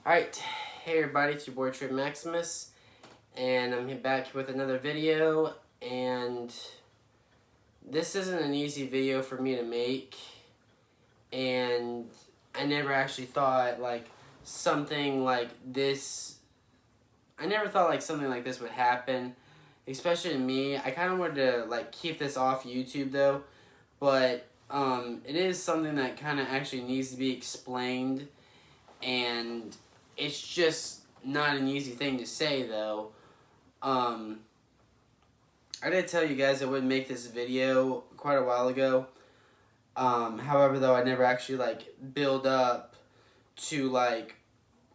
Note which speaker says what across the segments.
Speaker 1: Alright, hey everybody, it's your boy Trey Maximus, and I'm back with another video, and this isn't an easy video for me to make, and I never actually thought something like this, I never thought something like this would happen, especially to me. I kind of wanted to keep this off YouTube though, but it is something that kind of actually needs to be explained, and it's just not an easy thing to say though. I did tell you guys I would make this video quite a while ago. However though, I never actually build up to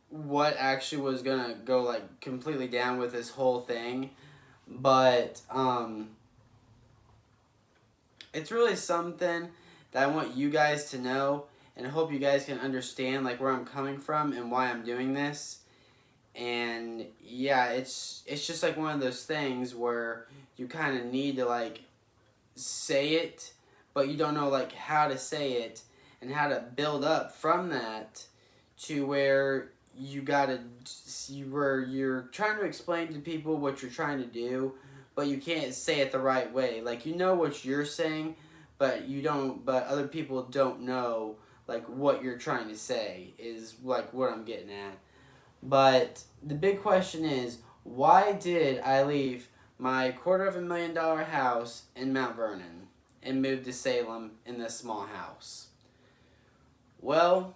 Speaker 1: what actually was gonna go completely down with this whole thing. But it's really something that I want you guys to know, and I hope you guys can understand where I'm coming from and why I'm doing this. And yeah, it's just one of those things where you kind of need to say it, but you don't know how to say it and how to build up from that to where you're trying to explain to people what you're trying to do, but you can't say it the right way. You know what you're saying, but other people don't know what you're trying to say is what I'm getting at. But the big question is, why did I leave my $250,000 house in Mt.Vernon and move to Salem in this small house? Well,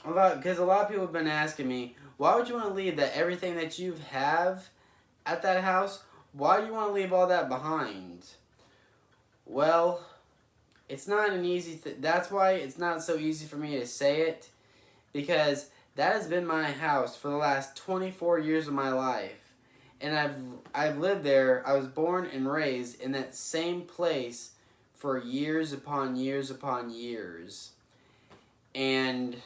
Speaker 1: because a lot of people have been asking me, why would you want to leave everything that you have at that house? Why do you want to leave all that behind? Well, it's not an easy that's why it's not so easy for me to say it, because that has been my house for the last 24 years of my life. And I've lived there. I was born and raised in that same place for years upon years upon years. And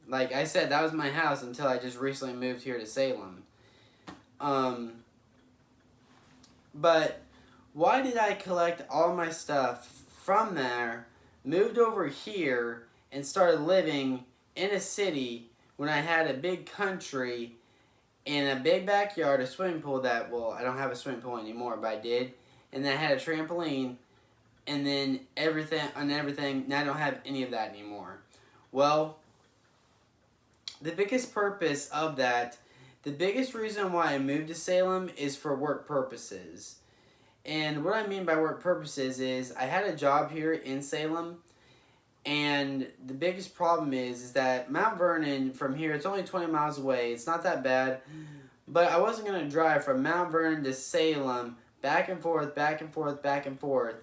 Speaker 1: like I said, that was my house until I just recently moved here to Salem. But why did I collect all my stuff from there, moved over here, and started living in a city when I had a big country and a big backyard, a swimming pool that, well, I don't have a swimming pool anymore, but I did, and then I had a trampoline, and then everything, now I don't have any of that anymore. Well, the biggest purpose of that, the biggest reason why I moved to Salem is for work purposes. And what I mean by work purposes is I had a job here in Salem, and the biggest problem is that Mt.Vernon from here, it's only 20 miles away. It's not that bad, but I wasn't going to drive from Mt.Vernon to Salem back and forth, back and forth, back and forth.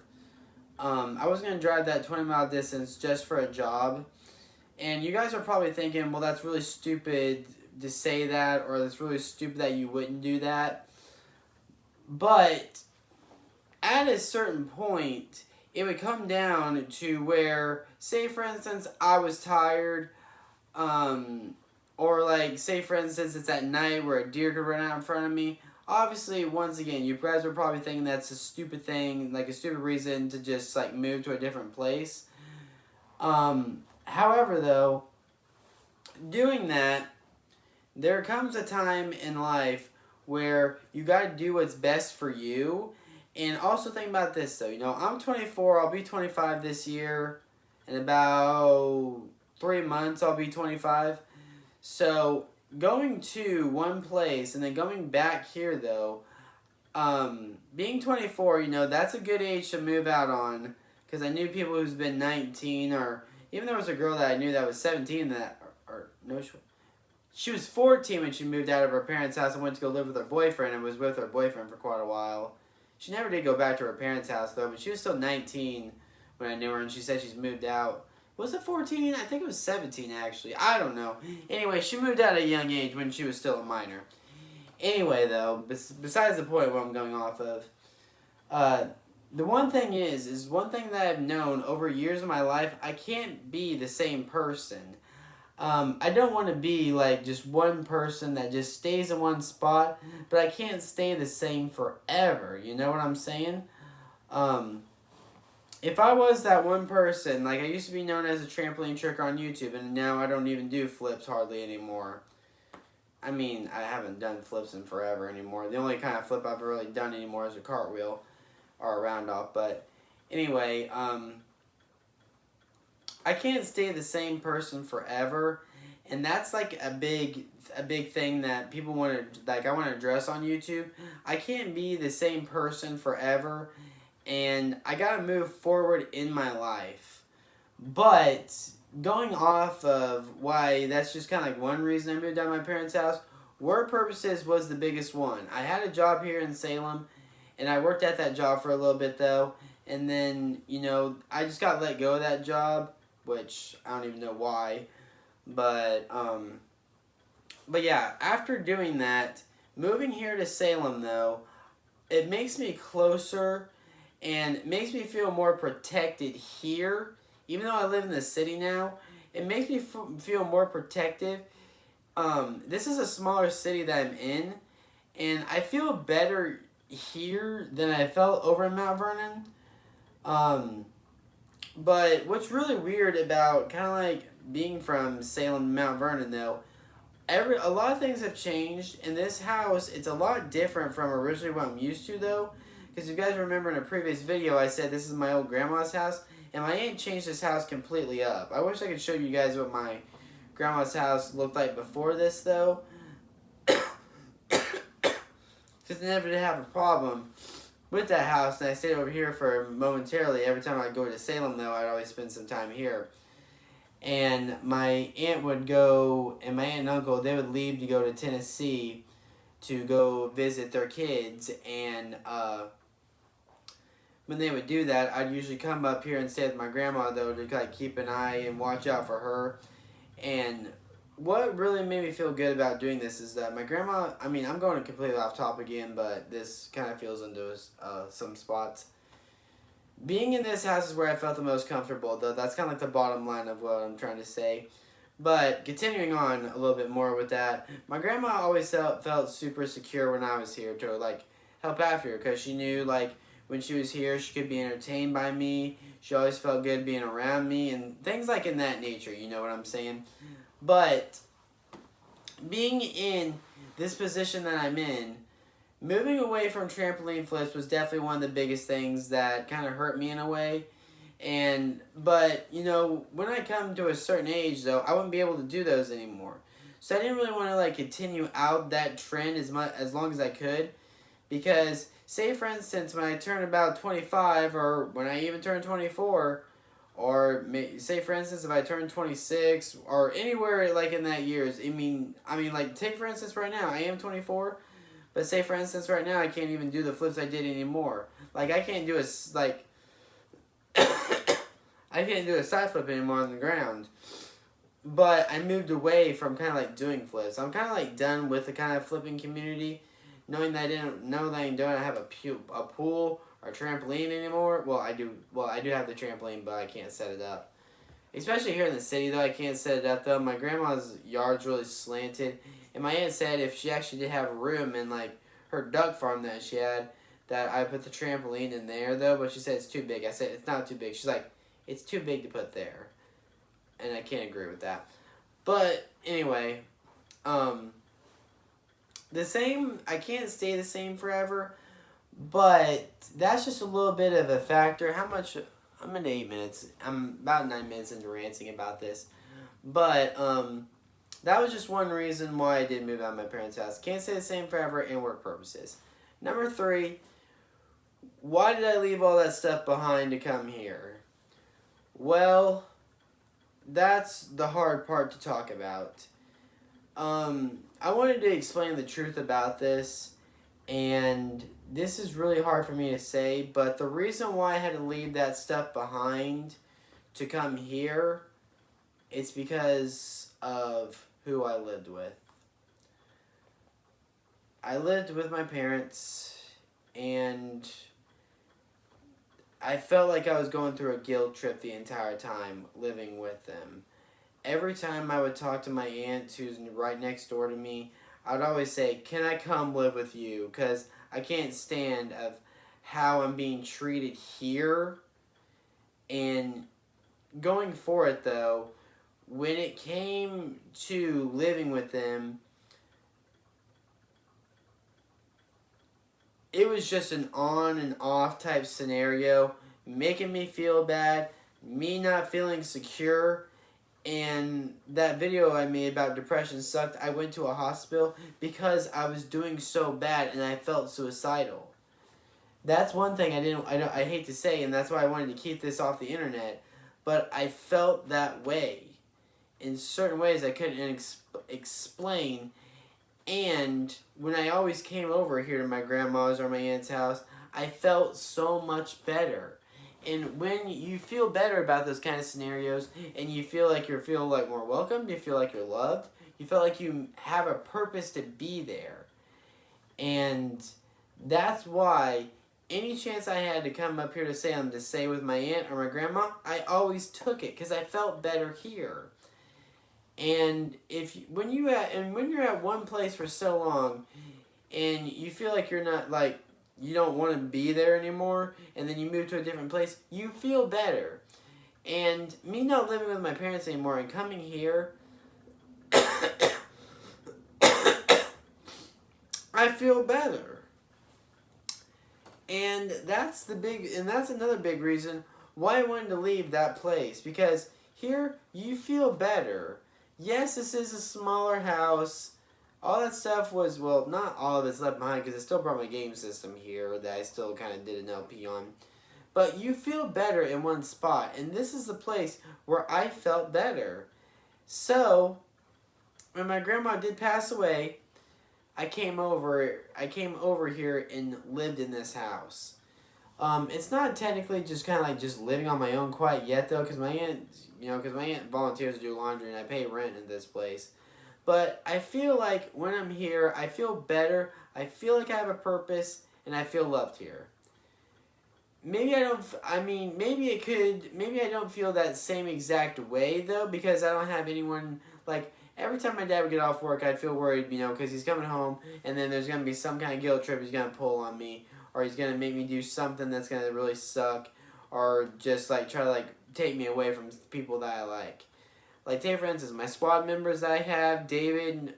Speaker 1: I was going to drive that 20-mile distance just for a job. And you guys are probably thinking, well, that's really stupid to say that, or that's really stupid that you wouldn't do that. But at a certain point, it would come down to where, say for instance, I was tired, or say for instance, it's at night where a deer could run out in front of me. Obviously, once again, you guys are probably thinking that's a stupid thing, a stupid reason to just move to a different place. However though, doing that, there comes a time in life where you gotta do what's best for you. And also think about this though, I'm 24, I'll be 25 this year. In about 3 months, I'll be 25. So, going to one place and then going back here though, being 24, that's a good age to move out on. Because I knew people who's been 19, or even there was a girl that I knew that was 17 she was 14 when she moved out of her parents' house and went to go live with her boyfriend, and was with her boyfriend for quite a while. She never did go back to her parents' house, though, but she was still 19 when I knew her, and she said she's moved out. Was it 14? I think it was 17, actually. I don't know. Anyway, she moved out at a young age when she was still a minor. Anyway, though, besides the point what I'm going off of, the one thing is one thing that I've known over years of my life, I can't be the same person. I don't want to be just one person that just stays in one spot, but I can't stay the same forever. You know what I'm saying? if I was that one person, like I used to be known as a trampoline tricker on YouTube, and now I don't even do flips hardly anymore. I mean, I haven't done flips in forever anymore. The only kind of flip I've really done anymore is a cartwheel or a round off. But anyway, I can't stay the same person forever, and that's like a big thing that people want to like. I want to address on YouTube. I can't be the same person forever, and I gotta move forward in my life. But going off of why that's just kind of like one reason I moved out of my parents' house. Work purposes was the biggest one. I had a job here in Salem, and I worked at that job for a little bit though, and then I just got let go of that job, which I don't even know why, but yeah, after doing that, moving here to Salem though, it makes me closer and it makes me feel more protected here. Even though I live in the city now, it makes me feel more protective. This is a smaller city that I'm in, and I feel better here than I felt over in Mt.Vernon. But what's really weird about kind of like being from Salem to Mt.Vernon though, a lot of things have changed in this house. It's a lot different from originally what I'm used to though, because if you guys remember in a previous video I said this is my old grandma's house, and my aunt changed this house completely up. I wish I could show you guys what my grandma's house looked like before this though, because I never did have a problem with that house, and I stayed over here for momentarily. Every time I go to Salem though, I'd always spend some time here. And my aunt would go, and my aunt and uncle, they would leave to go to Tennessee to go visit their kids. And when they would do that, I'd usually come up here and stay with my grandma, though, to like keep an eye and watch out for her. And what really made me feel good about doing this is that my grandma, I mean, I'm going completely off topic again, but this kind of feels into some spots. Being in this house is where I felt the most comfortable, though. That's kind of like the bottom line of what I'm trying to say. But continuing on a little bit more with that, my grandma always felt super secure when I was here to like help after her, because she knew like when she was here she could be entertained by me. She always felt good being around me and things like in that nature, you know what I'm saying? But being in this position that I'm in, moving away from trampoline flips was definitely one of the biggest things that kind of hurt me in a way. But when I come to a certain age though, I wouldn't be able to do those anymore. So I didn't really want to like continue out that trend as long as I could, because say for instance when I turn about 25, or when I even turn 24, or say for instance if I turn 26 or anywhere like in that years, I mean like take for instance right now I am 24. But say, for instance, right now, I can't even do the flips I did anymore. Like, I can't do I can't do a side flip anymore on the ground. But I moved away from kind of, like, doing flips. I'm kind of, like, done with the kind of flipping community. Knowing that I don't have a pool or trampoline anymore. Well, I do have the trampoline, but I can't set it up. Especially here in the city, though, I can't set it up, though. My grandma's yard's really slanted. And my aunt said if she actually did have a room in, like, her duck farm that she had, that I put the trampoline in there, though. But she said it's too big. I said it's not too big. She's like, it's too big to put there. And I can't agree with that. But, anyway, I can't stay the same forever. But that's just a little bit of a factor. How much... I'm at 8 minutes. I'm about 9 minutes into ranting about this. But, that was just one reason why I did move out of my parents' house. Can't stay the same forever and work purposes. Number 3, why did I leave all that stuff behind to come here? Well, that's the hard part to talk about. I wanted to explain the truth about this, and this is really hard for me to say, but the reason why I had to leave that stuff behind to come here, it's because of who I lived with. I lived with my parents, and I felt like I was going through a guilt trip the entire time living with them. Every time I would talk to my aunt, who's right next door to me, I would always say, can I come live with you? Because I can't stand of how I'm being treated here And going for it, though, when it came to living with them, it was just an on and off type scenario, making me feel bad, me not feeling secure. And that video I made about depression sucked. I went to a hospital because I was doing so bad and I felt suicidal. That's one thing I hate to say, and that's why I wanted to keep this off the internet. But I felt that way in certain ways I couldn't explain. And when I always came over here to my grandma's or my aunt's house, I felt so much better. And when you feel better about those kind of scenarios, and you feel like more welcome, you feel like you're loved, you feel like you have a purpose to be there. And that's why any chance I had to come up here to stay with my aunt or my grandma, I always took it because I felt better here. And when you're at one place for so long, and you feel like you're not you don't want to be there anymore, and then you move to a different place, you feel better. And me not living with my parents anymore and coming here, I feel better. And that's another big reason why I wanted to leave that place, because here you feel better. Yes, this is a smaller house. All that stuff was, well, not all of it's left behind because I still brought my game system here that I still kind of did an LP on. But you feel better in one spot, and this is the place where I felt better. So, when my grandma did pass away, I came over here and lived in this house. It's not technically just kind of just living on my own quite yet, though, because my aunt volunteers to do laundry and I pay rent in this place. But I feel like when I'm here, I feel better, I feel like I have a purpose, and I feel loved here. Maybe I don't feel that same exact way, though, because I don't have anyone, every time my dad would get off work, I'd feel worried, because he's coming home, and then there's going to be some kind of guilt trip he's going to pull on me, or he's going to make me do something that's going to really suck, or just, try to, take me away from people that I like. Take, for instance, my squad members that I have, David,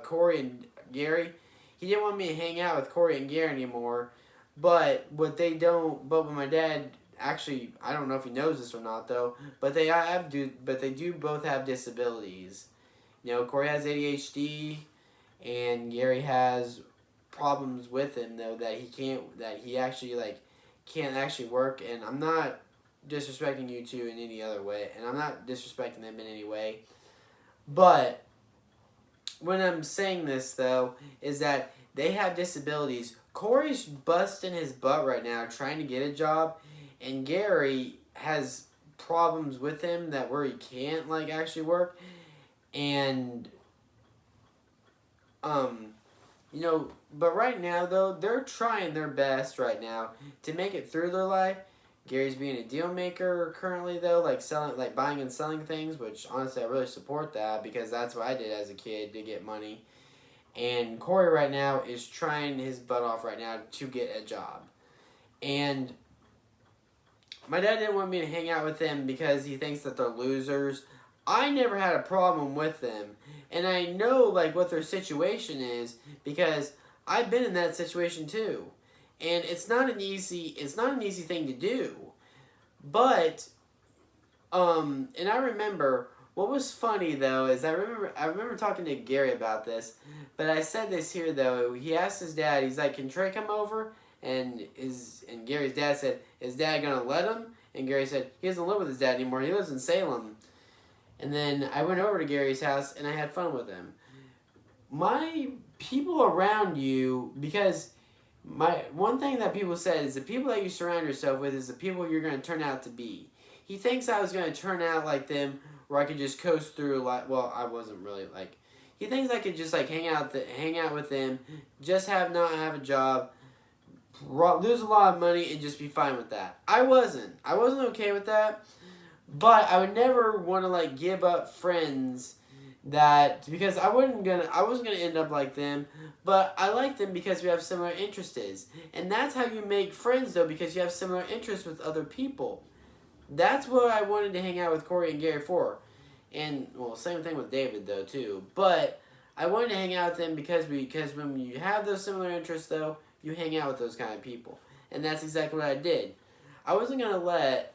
Speaker 1: Corey, and Gary, he didn't want me to hang out with Corey and Gary anymore, but when my dad, actually, I don't know if he knows this or not, though, but they do both have disabilities. Corey has ADHD, and Gary has problems with him, though, that he actually, can't actually work, and I'm not disrespecting you two in any other way, and I'm not disrespecting them in any way, but when I'm saying this, though, is that they have disabilities. Corey's busting his butt right now trying to get a job, and Gary has problems with him where he can't, actually work, and, but right now, though, they're trying their best right now to make it through their life. Gary's being a deal maker currently, though, buying and selling things, which honestly I really support that because that's what I did as a kid to get money. And Corey right now is trying his butt off right now to get a job. And my dad didn't want me to hang out with them because he thinks that they're losers. I never had a problem with them. And I know what their situation is because I've been in that situation too. And it's not an easy thing to do. But and I remember what was funny though is I remember talking to Gary about this, but I said this here though. He asked his dad, he's like, "Can Trey come over?" And Gary's dad said, "Is Dad gonna let him?" And Gary said, "He doesn't live with his dad anymore. He lives in Salem." And then I went over to Gary's house and I had fun with him. My people around you, because one thing that people said is the people that you surround yourself with is the people you're going to turn out to be. He thinks I was going to turn out like them, where I could just coast through. Well, I wasn't really He thinks I could just hang out with them, just not have a job, lose a lot of money, and just be fine with that. I wasn't okay with that, but I would never want to give up friends. Because I wasn't gonna end up like them, but I like them because we have similar interests, and that's how you make friends though, because you have similar interests with other people. that's what I wanted to hang out with Corey and Gary for. And, well, same thing with David, though, too. But I wanted to hang out with them because when you have those similar interests, though, you hang out with those kind of people. And that's exactly what I did. I wasn't going to let...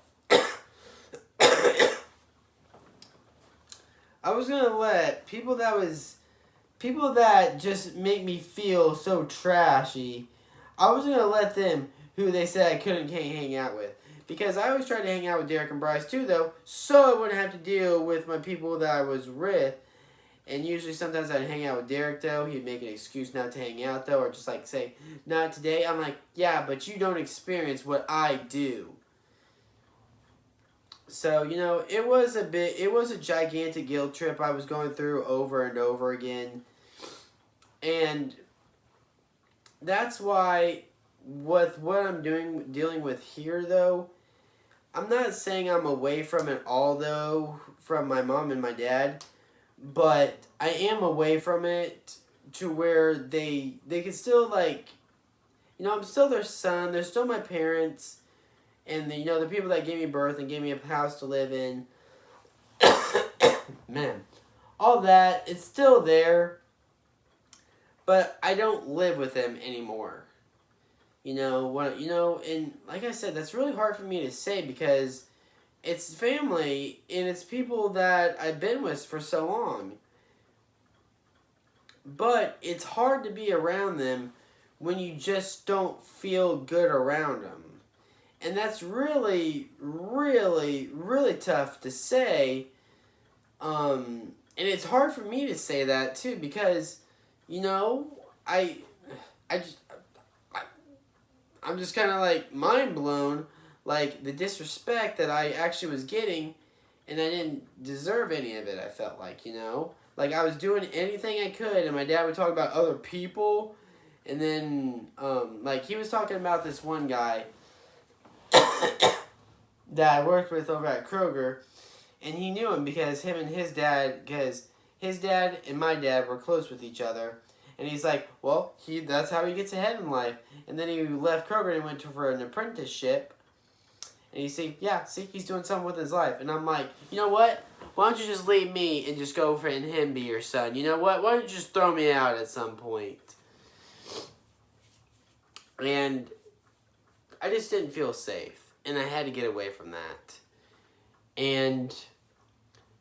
Speaker 1: I was going to let people that just make me feel so trashy, I wasn't going to let them who they said I couldn't hang out with. Because I always tried to hang out with Derek and Bryce too, though, so I wouldn't have to deal with my people that I was with. And usually sometimes I'd hang out with Derek, though. He'd make an excuse not to hang out, though, or just like say, not today. I'm like, yeah, but you don't experience what I do. So, you know, it was a gigantic guilt trip I was going through over and over again. And that's why with what I'm dealing with here, though, I'm not saying I'm away from it all, though, from my mom and my dad, but I am away from it to where they can still, like, you know, I'm still their son, they're still my parents, and, you know, the people that gave me birth and gave me a house to live in, man, all that, it's still there, but I don't live with them anymore. And like I said, that's really hard for me to say because it's family and it's people that I've been with for so long. But it's hard to be around them when you just don't feel good around them. And that's really, really, really tough to say. And it's hard for me to say that too because, you know, I'm just kind of like mind blown, like the disrespect that I actually was getting, and I didn't deserve any of it. I felt like, you know, like I was doing anything I could, and my dad would talk about other people, and then like he was talking about this one guy that I worked with over at Kroger, and he knew him because his dad and my dad were close with each other. And he's like, well, that's how he gets ahead in life. And then he left Kroger and went for an apprenticeship. And he's doing something with his life. And I'm like, you know what? Why don't you just leave me and just go for and him be your son? You know what? Why don't you just throw me out at some point? And I just didn't feel safe. And I had to get away from that. And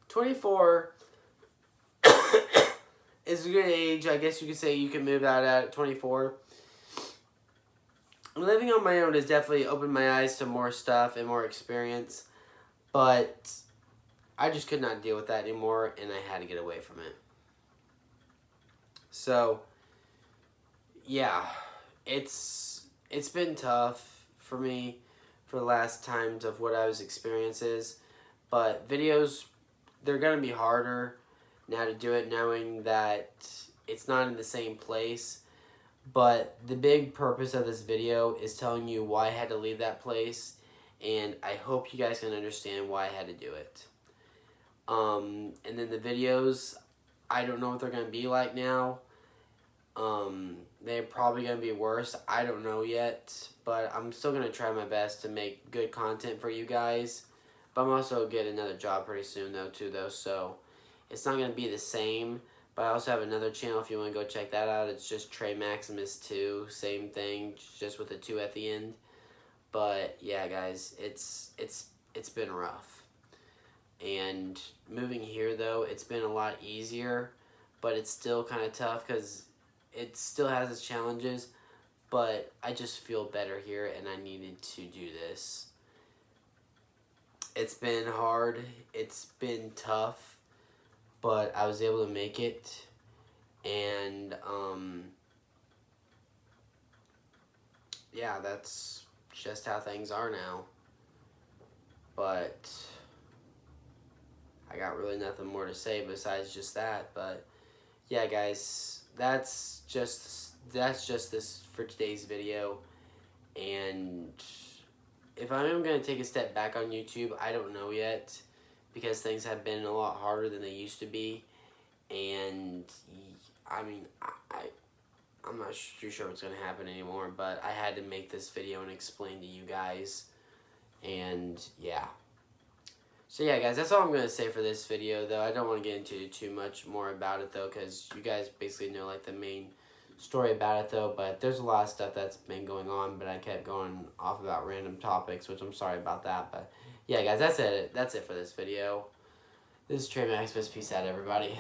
Speaker 1: 24... is a good age. I guess you could say you can move out at 24. Living on my own has definitely opened my eyes to more stuff and more experience. But I just could not deal with that anymore, and I had to get away from it. So, yeah, it's been tough for me for the last times of what I was experiences. But videos, they're going to be harder now to do it, knowing that it's not in the same place. But the big purpose of this video is telling you why I had to leave that place, and I hope you guys can understand why I had to do it. And then the videos, I don't know what they're going to be like now. They're probably going to be worse. I don't know yet, but I'm still going to try my best to make good content for you guys. But I'm also going to get another job pretty soon, though, so it's not going to be the same, but I also have another channel if you want to go check that out. It's just Trey Maximus 2, same thing, just with a 2 at the end. But yeah, guys, it's been rough. And moving here, though, it's been a lot easier, but it's still kind of tough because it still has its challenges, but I just feel better here, and I needed to do this. It's been hard. It's been tough. But I was able to make it, and yeah, that's just how things are now. But I got really nothing more to say besides just that. But yeah, guys, that's just this for today's video. And if I am going to take a step back on YouTube, I don't know yet, because things have been a lot harder than they used to be. And I mean, I'm not too sure what's going to happen anymore, but I had to make this video and explain to you guys. And yeah, So yeah, guys, that's all I'm going to say for this video, though. I don't want to get into too much more about it, though, because you guys basically know, like, the main story about it, though. But there's a lot of stuff that's been going on, but I kept going off about random topics, which I'm sorry about that. But yeah, guys, that's it. That's it for this video. This is Trey Maximus. Peace out, everybody.